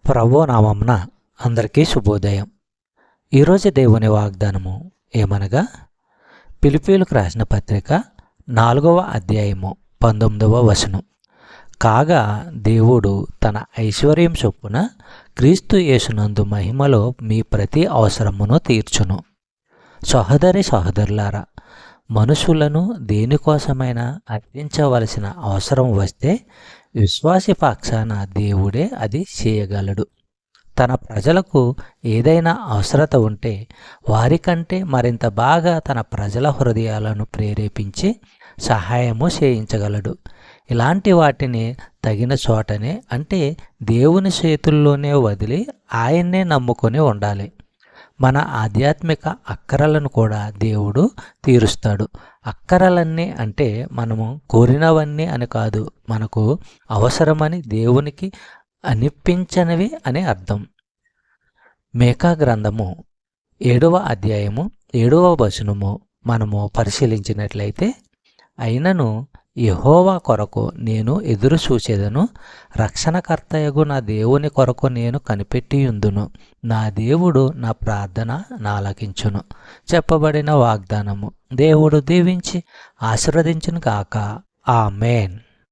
ప్రభువు నామమున అందరికీ శుభోదయం. ఈరోజు దేవుని వాగ్దానము ఏమనగా, ఫిలిప్పీయులకు రాసిన పత్రిక 4వ అధ్యాయము 19వ వచనం. కాగా దేవుడు తన ఐశ్వర్యం చొప్పున క్రీస్తు యేసునందు మహిమలో మీ ప్రతి అవసరమును తీర్చును. సహోదరులారా, మనుషులను దేనికోసమైనా అర్థించవలసిన అవసరం వస్తే విశ్వాసి పక్షాన దేవుడే అది చేయగలడు. తన ప్రజలకు ఏదైనా అవసరత ఉంటే వారికంటే మరింత బాగా తన ప్రజల హృదయాలను ప్రేరేపించి సహాయము చేయించగలడు. ఇలాంటి వాటిని తగిన చోటనే, అంటే దేవుని చేతుల్లోనే వదిలి ఆయన్నే నమ్ముకొని ఉండాలి. మన ఆధ్యాత్మిక అక్కరలను కూడా దేవుడు తీరుస్తాడు. అక్కరలన్నీ అంటే మనము కోరినవన్నీ అని కాదు, మనకు అవసరమని దేవునికి అనిపించనివి అని అర్థం. మేకా గ్రంథము 7వ అధ్యాయము 7వ వచనము మనము పరిశీలించినట్లయితే, అయినను యెహోవా కొరకు నేను ఎదురు చూచెదను, రక్షణకర్తయగు నా దేవుని కొరకు నేను కనిపెట్టియుందును, నా దేవుడు నా ప్రార్థన నాలకించును. చెప్పబడిన వాగ్దానము దేవుడు దీవించి ఆశీర్వదించును గాక. ఆమేన్.